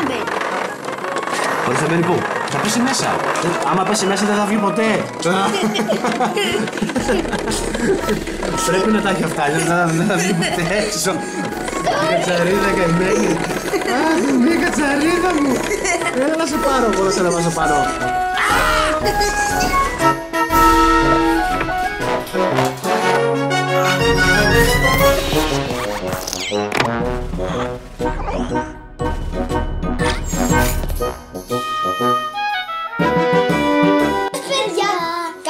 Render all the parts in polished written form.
να μπαίνει. Ότι θα μπαίνει πού? Θα πέσει μέσα. Άμα πέσει μέσα δεν θα βγει ποτέ. Πρέπει να τα έχει αυτά, δεν θα βγει ποτέ έξω. Η κατσαρίδα καημένη. Αχ, η κατσαρίδα μου. Έλα να σε πάρω, μπορώ να βάζω πάνω.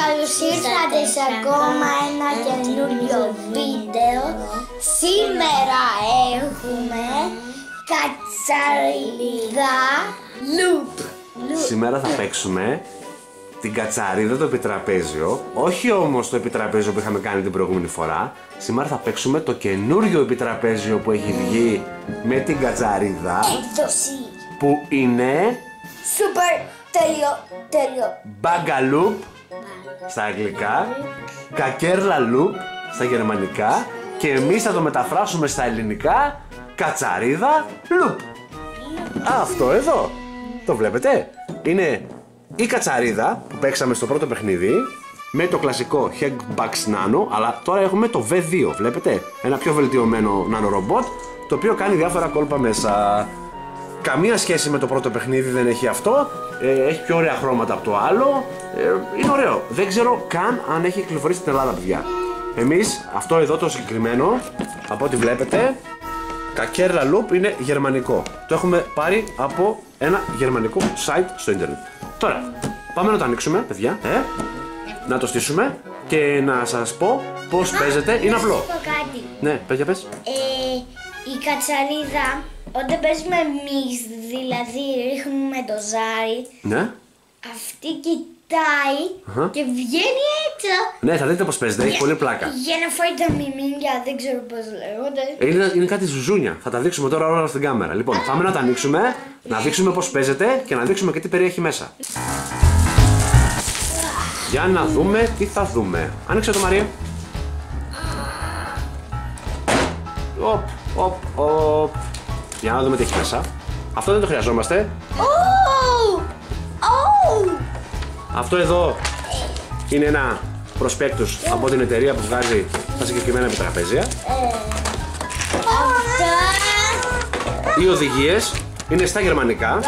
Καλώς ήρθατε σε ακόμα ένα καινούριο βίντεο. Σήμερα έχουμε κατσαρίδα loop. Σήμερα θα παίξουμε την κατσαρίδα το επιτραπέζιο. Όχι όμως το επιτραπέζιο που είχαμε κάνει την προηγούμενη φορά. Σήμερα θα παίξουμε το καινούριο επιτραπέζιο που έχει βγει με την κατσαρίδα. Έκδοση Που είναι super τέλειο Μπαγκαλούπ στα αγγλικά, Κακέρλα Λουπ στα γερμανικά και εμείς θα το μεταφράσουμε στα ελληνικά Κατσαρίδα Λουπ. Αυτό εδώ, το βλέπετε, είναι η κατσαρίδα που παίξαμε στο πρώτο παιχνίδι με το κλασικό Hegbugs Nano, αλλά τώρα έχουμε το V2, βλέπετε, ένα πιο βελτιωμένο νανορομπότ το οποίο κάνει διάφορα κόλπα μέσα. Καμία σχέση με το πρώτο παιχνίδι δεν έχει αυτό. Έχει πιο ωραία χρώματα από το άλλο. Είναι ωραίο. Δεν ξέρω καν αν έχει κυκλοφορήσει στην Ελλάδα, παιδιά. Εμείς, αυτό εδώ το συγκεκριμένο, από ό,τι βλέπετε, Κακέρλα Loop είναι γερμανικό. Το έχουμε πάρει από ένα γερμανικό site στο ίντερνετ. Τώρα, πάμε να το ανοίξουμε, παιδιά. Να το στήσουμε και να σας πω πώς παίζεται. Είναι απλό. Ναι, παιδιά, πες. Η κατσαρίδα, όταν παίζουμε εμείς, δηλαδή ρίχνουμε το ζάρι, Ναι. αυτή κοιτάει και βγαίνει έξω. Ναι, θα δείτε πώς παίζεται, έχει πολύ πλάκα. Για να φάει τα μιμίνια, δεν ξέρω πώς λέγονται. Είναι κάτι ζουζούνια. Θα τα δείξουμε τώρα όλα στην κάμερα. Λοιπόν, πάμε να τα ανοίξουμε, να δείξουμε πώς παίζεται και να δείξουμε και τι περιέχει μέσα. Για να δούμε τι θα δούμε. Άνοιξε το, Μαρία. Οπ. Για να δούμε τι έχει μέσα. Αυτό δεν το χρειαζόμαστε. Αυτό εδώ είναι ένα προσπέκτους από την εταιρεία που βγάζει τα συγκεκριμένα επιτραπέζια. Οι οδηγίες είναι στα γερμανικά.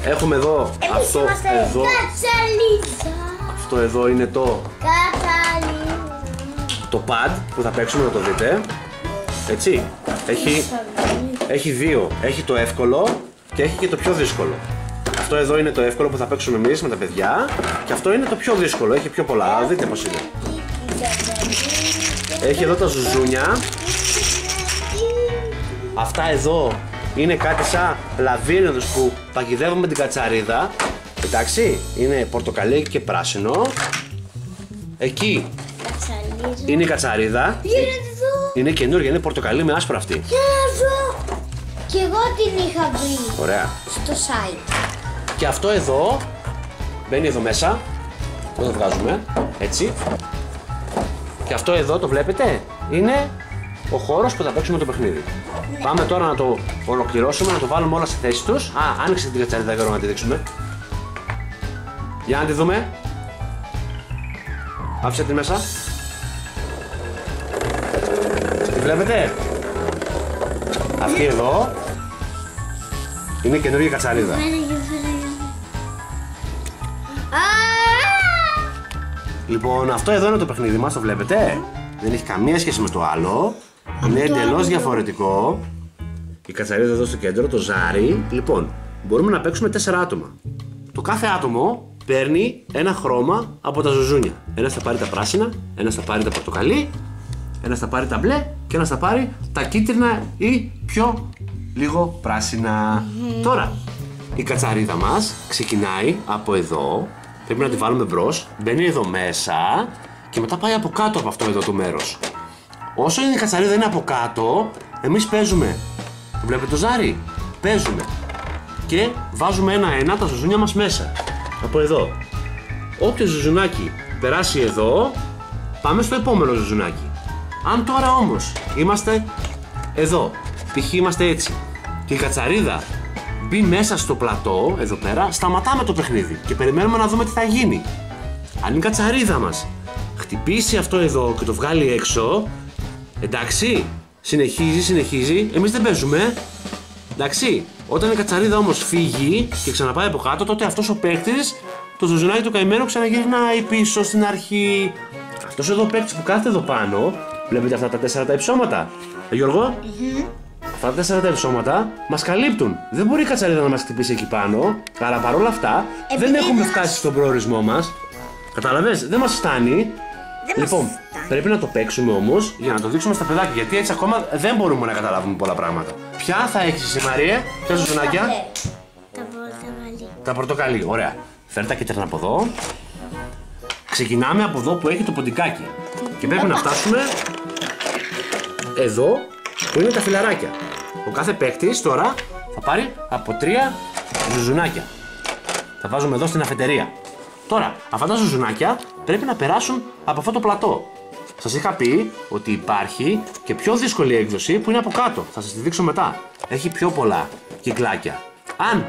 Έχουμε εδώ αυτό εδώ. Αυτό εδώ είναι το pad που θα παίξουμε, να το δείτε. Έτσι, έχει δύο. Έχει το εύκολο και έχει και το πιο δύσκολο. Αυτό εδώ είναι το εύκολο που θα παίξουμε εμείς με τα παιδιά και αυτό είναι το πιο δύσκολο, έχει πιο πολλά, δείτε πως είναι. Έχει εδώ τα ζουζούνια. Αυτά εδώ είναι κάτι σαν λαβύρινθους που παγιδεύουμε την κατσαρίδα. Εντάξει, είναι πορτοκαλί και πράσινο. Εκεί είναι η κατσαρίδα. Είναι καινούργια, είναι πορτοκαλί με άσπρο αυτή. Για να δω. Και εγώ την είχα βρει. Ωραία. Στο site. Και αυτό εδώ μπαίνει εδώ μέσα. Το βγάζουμε έτσι. Και αυτό εδώ το βλέπετε, είναι ο χώρος που θα παίξουμε το παιχνίδι. Πάμε τώρα να το ολοκληρώσουμε, να το βάλουμε όλα στη θέση τους. Άνοιξε την κατσαρίδα για να τη δείξουμε. Για να τη δούμε. Άφησε την μέσα. Τη βλέπετε. Αυτή εδώ είναι η καινούργια κατσαρίδα. Λοιπόν, αυτό εδώ είναι το παιχνίδι μας, το βλέπετε. Δεν έχει καμία σχέση με το άλλο. Είναι εντελώς διαφορετικό. Η κατσαρίδα εδώ στο κέντρο, το ζάρι. Λοιπόν, μπορούμε να παίξουμε 4 άτομα. Το κάθε άτομο παίρνει ένα χρώμα από τα ζουζούνια. Ένας θα πάρει τα πράσινα, ένας θα πάρει τα πορτοκαλί, ένας θα πάρει τα μπλε και ένας θα πάρει τα κίτρινα ή πιο λίγο πράσινα. Τώρα, η κατσαρίδα μας ξεκινάει από εδώ. Πρέπει να τη βάλουμε μπρος, μπαίνει εδώ μέσα και μετά πάει από κάτω από αυτό εδώ το μέρος. Όσο η κατσαρίδα είναι από κάτω, εμείς παίζουμε. Βλέπετε το ζάρι? Παίζουμε. Και βάζουμε ένα-ένα τα ζουζούνια μας μέσα. Από εδώ. Όποιο ζουζουνάκι περάσει εδώ, πάμε στο επόμενο ζουζουνάκι. Αν τώρα όμως είμαστε εδώ π.χ. είμαστε έτσι και η κατσαρίδα μπει μέσα στο πλατό, εδώ πέρα, σταματάμε το παιχνίδι και περιμένουμε να δούμε τι θα γίνει. Αν η κατσαρίδα μας χτυπήσει αυτό εδώ και το βγάλει έξω, εντάξει, συνεχίζει, εμείς δεν παίζουμε. Εντάξει, όταν η κατσαρίδα όμως φύγει και ξαναπάει από κάτω, τότε αυτός ο παίκτης, το ζουζουνάκι του καημένου, ξαναγυρνάει πίσω στην αρχή. Αυτός εδώ ο παίκτης που κάθεται εδώ πάνω, βλέπετε αυτά τα 4 τα υψώματα, Γιώργο? Αυτά τα 4 τα υψώματα μας καλύπτουν. Δεν μπορεί η κατσαρίδα να μας χτυπήσει εκεί πάνω, αλλά παρόλα αυτά δεν έχουμε φτάσει στον προορισμό μας. Κατάλαβες, δεν μας φτάνει. Λοιπόν, πρέπει να το παίξουμε όμως για να το δείξουμε στα παιδάκια, γιατί έτσι ακόμα δεν μπορούμε να καταλάβουμε πολλά πράγματα. Ποια θα έχεις εσύ, Μαρία? Ποια ζουζουνάκια? Τα πορτοκαλί. Τα πορτοκαλί, ωραία. Φέρ τα κίτρινα από εδώ. Ξεκινάμε από εδώ που έχει το ποντικάκι. Και πρέπει να φτάσουμε εδώ που είναι τα φιλαράκια. Ο κάθε παίκτης τώρα θα πάρει από 3 ζουζουνάκια. Τα βάζουμε εδώ στην αφετερία. Τώρα, αυτά τα ζουζουνάκια πρέπει να περάσουν από αυτό το πλατό. Σας είχα πει ότι υπάρχει και πιο δύσκολη έκδοση που είναι από κάτω. Θα σας τη δείξω μετά. Έχει πιο πολλά κυκλάκια. Αν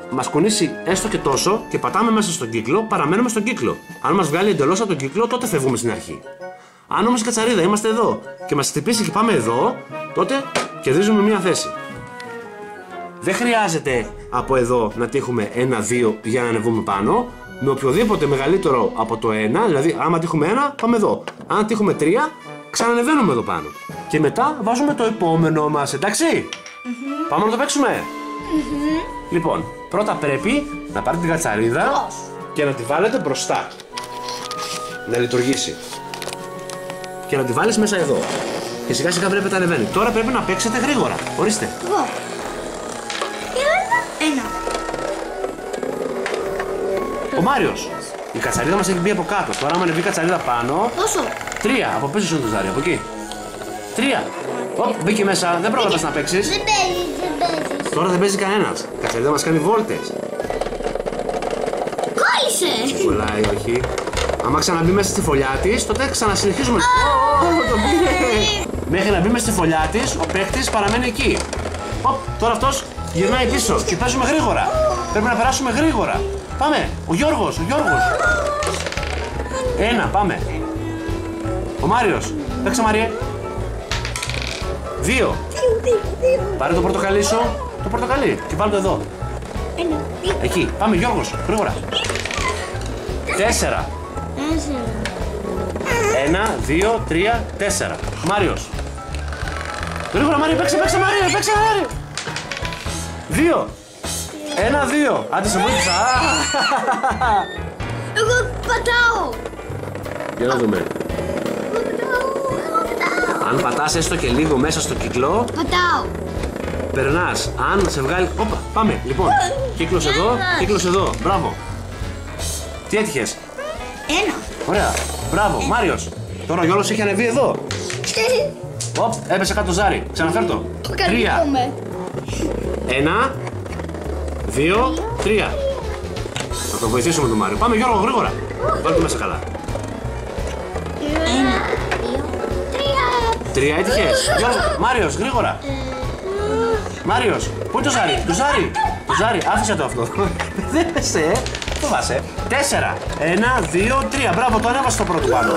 μας κουνήσει έστω και τόσο και πατάμε μέσα στον κύκλο, παραμένουμε στον κύκλο. Αν μας βγάλει εντελώς από τον κύκλο, τότε φεύγουμε στην αρχή. Αν όμως η κατσαρίδα είμαστε εδώ και μας χτυπήσει και πάμε εδώ, τότε κερδίζουμε μία θέση. Δεν χρειάζεται από εδώ να τύχουμε 1-2 για να ανεβούμε πάνω. Με οποιοδήποτε μεγαλύτερο από το 1, δηλαδή άμα τύχουμε 1, πάμε εδώ. Αν τύχουμε 3, ξανανεβαίνουμε εδώ πάνω. Και μετά βάζουμε το επόμενο μας, εντάξει? Πάμε να το παίξουμε. Λοιπόν, πρώτα πρέπει να πάρετε την κατσαρίδα και να τη βάλετε μπροστά. Να λειτουργήσει. Και να τη βάλεις μέσα εδώ. Και σιγά σιγά βλέπετε να ανεβαίνει. Τώρα πρέπει να παίξετε γρήγορα. Ορίστε. Εγώ. 1. Ο Μάριος. Η κατσαρίδα μας έχει μπει από κάτω. Τώρα άμα ανεβεί η κατσαρίδα πάνω. Πόσο? 3. Από πίσω είναι το ζάρι, από εκεί. 3. Οπ, μπήκε μέσα. Δεν πρόλαβες να παίξεις. Δεν παίζεις. Τώρα δεν παίζει κανένας. Η κατσαρίδα μας κάνει βόλτες. Κόλλησε. Δεν κολλάει, όχι. Άμα ξαναμπεί μέσα στη φωλιά της, τότε ξανασυνεχίζουμε. Το πήγε. Μέχρι να μπει μέσα στη φωλιά της, ο παίκτης παραμένει εκεί. Οπ, τώρα αυτός γυρνάει πίσω και παίζουμε γρήγορα. Πρέπει να περάσουμε γρήγορα. Πάμε, ο Γιώργος. 1, πάμε. Ο Μάριος, παίξε Μάριε. 2. Πάρε το πορτοκαλί σου, το πορτοκαλί και βάλτε εδώ. 1. Εκεί, πάμε Γιώργος, γρήγορα. 4. 1, 2, 3, 4. Μάριος. Γρήγορα Μάριο, παίξε Μάριο. 2. 1, 2. Άντε σε βοήθησα. Εγώ πατάω. Για να δούμε. Αν πατάς έστω και λίγο μέσα στο κύκλο, Πατάω. περνάς. Αν σε βγάλει... Όπα, πάμε. Λοιπόν, κύκλος εδώ. Μπράβο. Τι έτυχες? 1. Ωραία. Μπράβο. Μάριος. Τώρα ο Γιώργος έχει ανεβεί εδώ. Οπ, έπεσε κάτω το ζάρι. Ξαναφέρ το. 3. 1, 2, 3. Θα το βοηθήσουμε τον Μάριο. Πάμε Γιώργο, γρήγορα. Βάλτε μέσα καλά. 1, 2, 3. 3 έτυχες. Γιώργο, Μάριος, γρήγορα. Μάριος, πού είναι το ζάρι? Το ζάρι, άφησε το αυτό. Δεν έπεσε, το βάσε. 4. 1, 2, 3. Μπράβο, το ανέβασε το πρώτο πάνω.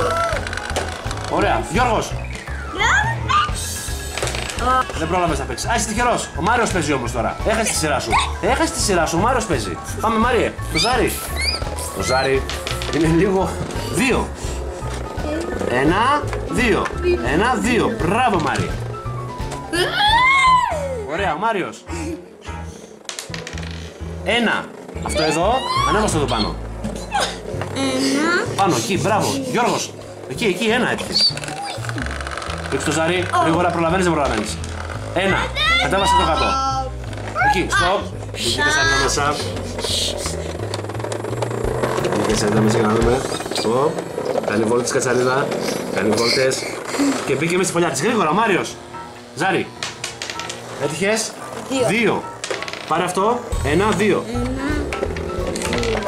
Ωραία, Γιώργος. Δεν πρόλαβες να παίξεις. Α, είσαι τυχερός. Ο Μάριος παίζει όμως τώρα. Έχασε τη σειρά σου. Ο Μάριος παίζει. Πάμε Μάριε. Το ζάρι. Το ζάρι είναι λίγο. 2. 1, 2. 1, 2. Μπράβο Μάρια. Ωραία, ο Μάριος. 1. Αυτό εδώ. Ανέβασε το εδώ πάνω. 1. Πάνω, εκεί, μπράβο. Γιώργος. Εκεί, 1 έτυχες. Ρίξε το ζάρι, γρήγορα, προλαβαίνεις, δεν προλαβαίνεις. 1, κατέβασε το κάτω. Εκεί, stop. Μπήκε κατσαρίδα μέσα. Μπήκε κατσαρίδα μέσα για να δούμε. Stop. Κάνει βόλτες κατσαρίδα. Κάνει βόλτες. Και μπήκε μέσα στη φωλιά της. Γρήγορα, ο Μάριος. Ζάρι. Έτυχες. 2. Πάρε αυτό. 1, 2.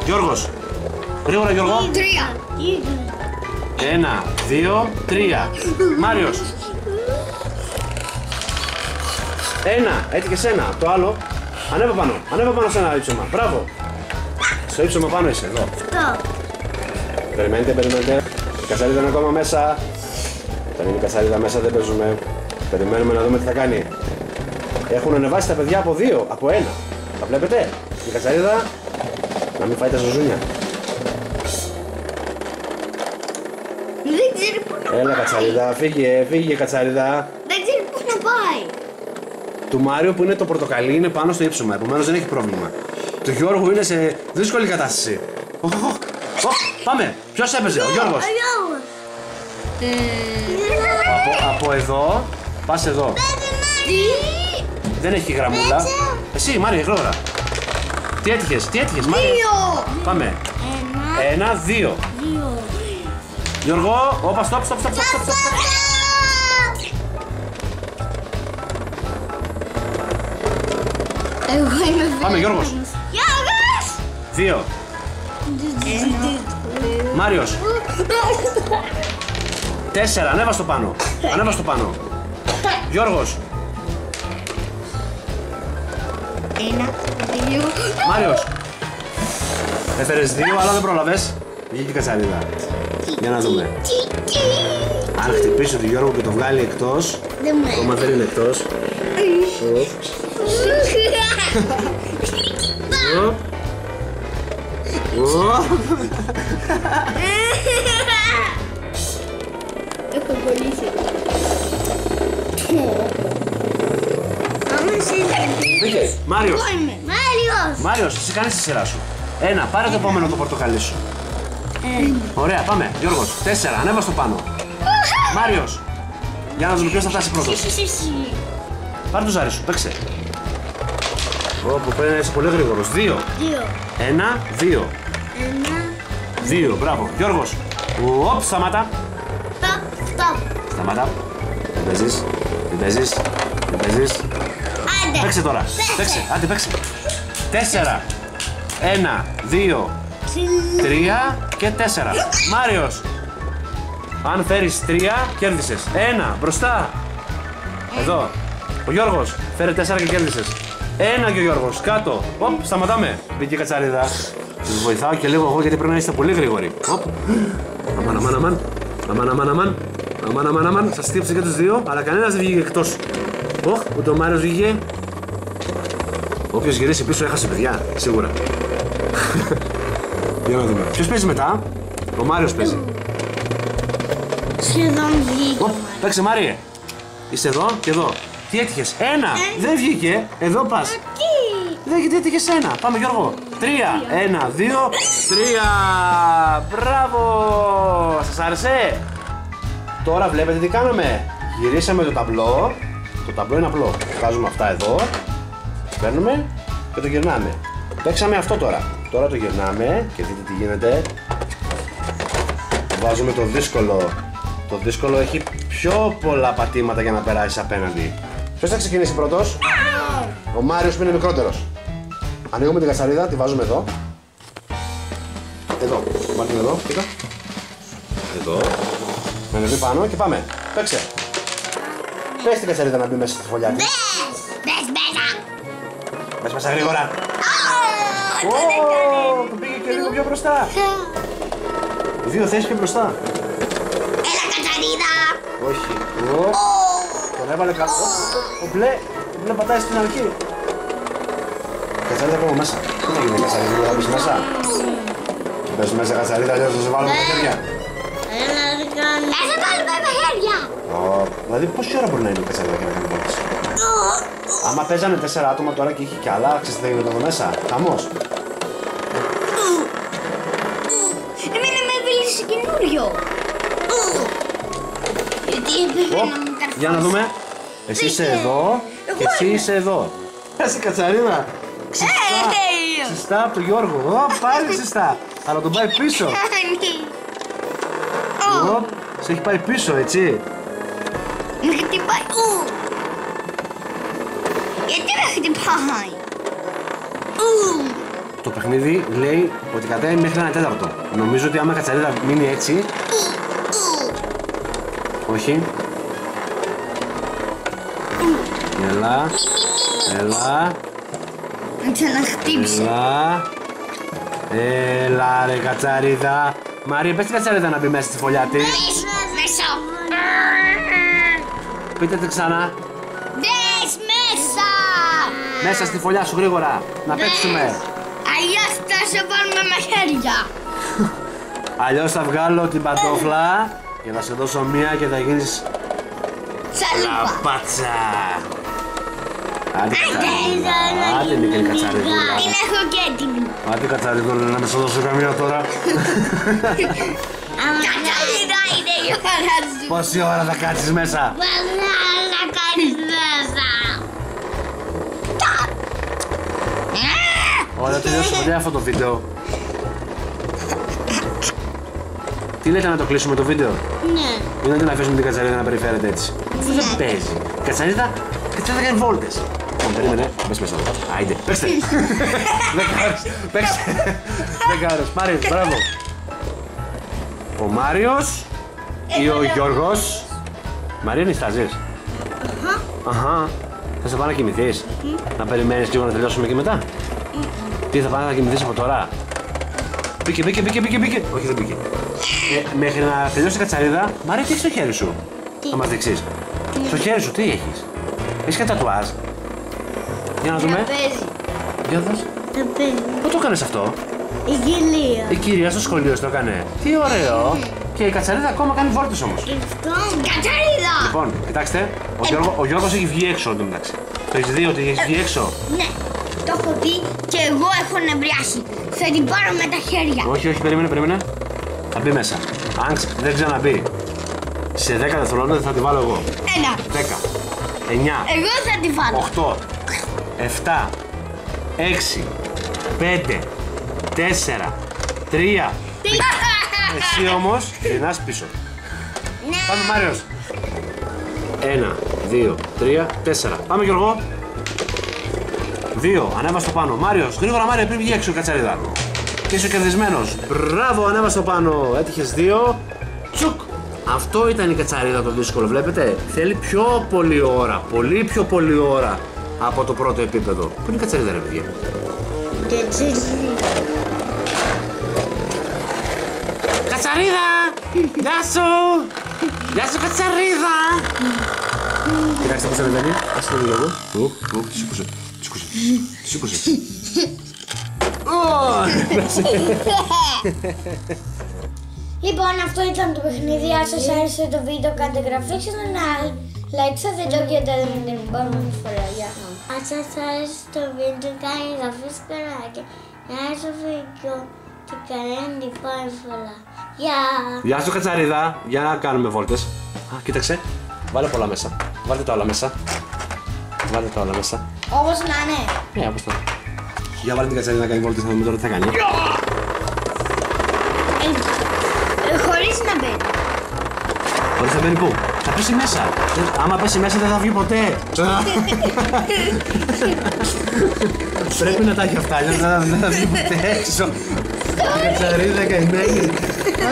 Γιώργος. Γρήγορα, Γιώργο. 3. 1, 2, 3. Μάριος. Ένα, έτυχες ένα. Το άλλο. Ανέβα πάνω. Ανέβα πάνω σε ένα ύψωμα. Μπράβο. Στο ύψωμα πάνω είσαι, εδώ. Περιμένετε. Η κατσαρίδα είναι ακόμα μέσα. Όταν είναι η κατσαρίδα μέσα δεν παίζουμε. Περιμένουμε να δούμε τι θα κάνει. Έχουν ανεβάσει τα παιδιά από 2, από 1. Τα βλέπετε. Η κατσαρίδα να μην φάει τα ζουζούνια. Δεν ξέρει πού να πάει. Έλα κατσαρίδα, φύγε κατσαρίδα. Δεν ξέρει πού να πάει. Του Μάριο που είναι το πορτοκαλί είναι πάνω στο ύψωμα, επομένως δεν έχει πρόβλημα. Του Γιώργου είναι σε δύσκολη κατάσταση. Πάμε! Ποιος έπαιζε, ο Γιώργος. Από εδώ, πας εδώ. Δεν έχει γραμμούλα. Εσύ, Μάρια, γρήγορα. Τι έτυχες, Μάρια. 2. Πάμε. 1, 2. Γιώργο, όπα, stop. Εγώ είμαι Πάμε, Γιώργος. 2. Μάριος. 4, ανέβα στο πάνω. Γιώργος. 1, 2. Μάριος. Έφερες 2, αλλά δεν πρόλαβες. Βγήκε η κατσαρίδα. Για να δούμε. Αν χτυπήσει τον Γιώργο και το βγάλει εκτός. Ακόμα δεν είναι εκτός. Έχω κολλήσει. Μάριος. Μάριος. Εσύ κάνεις τη σειρά σου. 1, πάρε το επόμενο το πορτοκαλί σου. Ωραία, πάμε. Γιώργος, 4, ανέβα στο πάνω. Μάριος. Για να δούμε ποιος θα φτάσει πρώτος. Πάρε το ζάρι σου, παίξε. Όπου πρέπει να είσαι πολύ γρήγορος. 2. 1, 2. 2, μπράβο. Γιώργος. Οπ, σταμάτα. Σταμάτα. Δεν παίζεις. Παίξε τώρα. Παίξε. 4. 1, 2, 3 και 4. Μάριος. Αν φέρεις 3, κέρδισες. 1, μπροστά. Εδώ. Ο Γιώργος. Φέρε 4 και κέρδισες. 1 και ο Γιώργος. Κάτω. Οπ, σταματάμε. Μπήκε η κατσαρίδα. Σας βοηθάω και λίγο εγώ γιατί πρέπει να είστε πολύ γρήγοροι. Οπ. Αμάν. Σας στύψε και τους δύο, αλλά κανένας δεν βγήκε εκτός. Οχ, ούτε ο Μάριος βγήκε. Όποιος γυρίσει πίσω έχασε, παιδιά. Σίγουρα. Για να δούμε. Ποιος παίζει μετά? Ο Μάριος παίζει. Σχεδόν βγήκε. Παίξε, Μάριε. Είσαι εδώ και εδώ. Τι έτυχες? 1. Δεν βγήκε. Εδώ πας. Δεν έτυχες 1. Πάμε, Γιώργο. 3. 1, 2, 3. Μπράβο. Σας άρεσε? Τώρα βλέπετε τι κάναμε. Γυρίσαμε το ταμπλό. Το ταμπλό είναι απλό. Βάζουμε αυτά εδώ. Παίρνουμε και το γυρνάμε. Παίξαμε αυτό τώρα. Τώρα το γυρνάμε και δείτε τι γίνεται. Βάζουμε το δύσκολο. Το δύσκολο έχει πιο πολλά πατήματα για να περάσει απέναντι. Ποιος θα ξεκινήσει πρώτος? Ο Μάριος που είναι μικρότερος. Ανοίγουμε την κατσαρίδα, τη βάζουμε εδώ. Εδώ. Βάλτε εδώ, κοίτα. Εδώ. Με ανεβεί πάνω και πάμε. Παίξε. Πες την κατσαρίδα να μπει μέσα στη φωλιά της. Μπες μέσα γρήγορα. Το πήγε και λίγο πιο μπροστά. 2 θέσεις πιο μπροστά. Έλα, κατσαρίδα. Όχι. Τον έβαλε κάτω. Ο μπλε πατάει στην αρχή. Κατσαρίδα ακόμα μέσα. Τι θα γίνει, κατσαρίδα, θα μπεις μέσα? Μπες μέσα, κατσαρίδα, αλλιώς θα σε βάλω με τα χέρια. Θα σε βάλω με τα χέρια. Δηλαδή πόση ώρα μπορεί να είναι η κατσαρίδα και να κάνει πόνες? Άμα παίζανε 4 άτομα τώρα και είχε κι άλλα, ξέρεις τι θα γίνει εδώ μέσα? Χαμός. Εμένα με έβαλες σε καινούριο. Γιατί έπρεπε να μου καρφώσεις. Για να δούμε. Εσύ είσαι εδώ και εσύ είσαι εδώ. Εσύ κατσαρίδα. Ξυστά από τον Γιώργο. Πάλι ξυστά. Αλλά τον πάει πίσω. Σε έχει πάει πίσω, έτσι. Με χτυπάει. Γιατί με χτυπάει? Το παιχνίδι λέει ότι κατέβει μέχρι 1/4. Νομίζω ότι άμα η κατσαρίδα μείνει έτσι. Όχι. Έλα. Έλα. Να ξαναχτύψω. Έλα. Έλα ρε κατσαρίδα. Μαρία, πες την κατσαρίδα να μπει μέσα στη φωλιά της. Μέσα. Πείτε τη ξανά. Μπες μέσα. Μέσα στη φωλιά σου γρήγορα. Να παίξουμε. Αλλιώς θα σε βάλουμε μαχαίρια. Αλλιώς θα βγάλω την παντόφλα και θα σε δώσω μία και θα γίνεις Σαλούπα. λαπάτσα. Άντε κατσαρίδα. Άντε μικρή κατσαρίδουλα. Την έχω και έτοιμη. Άντε κατσαρίδουλα, να με σου δώσω καμία τώρα. Κατσαρίδα είναι η ώρα σου. Πόση ώρα θα κάτσεις μέσα? Βάλα να κάνεις μέσα. Ωραία, τελειώσουμε ποτέ αυτό το βίντεο. Τι λέτε να το κλείσουμε το βίντεο? Ναι. Μην να την αφήσουμε την κατσαρίδα να περιφέρεται έτσι. Αυτό δεν παίζει. Η κατσαρίδα κάνει βόλτες. Περίμενε, μπες μέσα εδώ. Άιντε, παίξτε. Δεκάρες, παίξτε. Δεκάρες, Μάριος, μπράβο. Ο Μάριος ή ο Γιώργος. Μαρία, νηστάζεις? Αχα. Θα σε πάω να κοιμηθείς? Να περιμένεις λίγο να τελειώσουμε και μετά? Τι, θα πάω να κοιμηθείς από τώρα? Μπήκε. Όχι, δεν μπήκε. Μέχρι να τελειώσει η κατσαρίδα, Μαρία, τι έχεις στο χέρι σου? Θα μας δείξεις. Στο χέρι σου τι έχεις? Έχεις και τατουάζ? Για να δούμε. Τραπέζι. Για δώσ'. Τραπέζι. Πού το έκανες αυτό? Η κυρία. Η κυρία στο σχολείο το έκανε. Τι ωραίο. Και η κατσαρίδα ακόμα κάνει βόλτες όμως. Κατσαρίδα. Λοιπόν, κοιτάξτε, ο Γιώργος έχει βγει έξω εντωμεταξύ. Το έχεις δει ότι έχει βγει έξω? Ναι, το έχω δει και εγώ έχω νευριάσει. Θα την πάρω με τα χέρια. Όχι, περίμενε. Θα μπει μέσα. Αν δεν ξαναμπεί σε 10 δευτερόλεπτα θα τη βάλω εγώ. 1. 10, 9, Εγώ θα τη βάλω. 8, 7, 6, 5, 4, 3. Εσύ όμως γυρνάς πίσω. Ναι. Πάμε Μάριος. 1, 2, 3, 4. Πάμε Γιώργο. 2, ανέβα στο πάνω. Μάριος, γρήγορα Μάριο, πριν βγει έξω η κατσαρίδα. Και είσαι κερδισμένος. Μπράβο, ανέβα στο πάνω. Έτυχες 2. Τσουκ. Αυτό ήταν η κατσαρίδα το δύσκολο, βλέπετε. Θέλει πιο πολλή ώρα. Πολύ πιο πολλή ώρα από το πρώτο επίπεδο. Πού είναι η κατσαρίδα ρε παιδιά? Κατσαρίδα! Γεια σου! Γεια σου κατσαρίδα! Κοιτάξτε πώς ανεβαίνει. Άσε το λίγο. Τη σήκωσε. Τη σήκωσε. Λοιπόν, αυτό ήταν το παιχνίδι. Αν σας άρεσε το βίντεο, κάντε εγγραφή σε ένα like στο βίντεο και με την επόμενη φορά. Αν σας άρεσε το βίντεο, κάντε εγγραφή στο κανάλι. Να έρθει το βίντεο και κανένα την επόμενη φορά. Γεια σου κατσαρίδα. Για να κάνουμε βόλτες. Α, κοίταξε. Βάλε πολλά μέσα. Βάλτε τα όλα μέσα. Όπως να είναι. Ναι, όπως να είναι. Για βάλε την κατσαρίδα να κάνει βόλτες να δούμε τώρα τι θα κάνει. Χωρίς να μπαίνει. Χωρίς να μπαίνει πού? Θα πέσει μέσα. Άμα πέσει μέσα δεν θα βγει ποτέ. Πρέπει να τα έχει αυτά, αλλιώς δεν θα βγει ποτέ έξω. Η κατσαρίδα καημένη.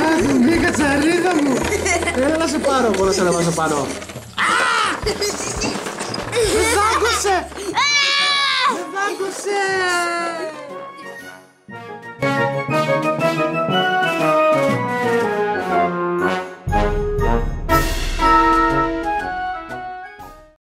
Αχ, μια κατσαρίδα μου. Έλα να σε πάρω, μπορώ να σε ανεβάσω πάνω. Με δάγκωσε!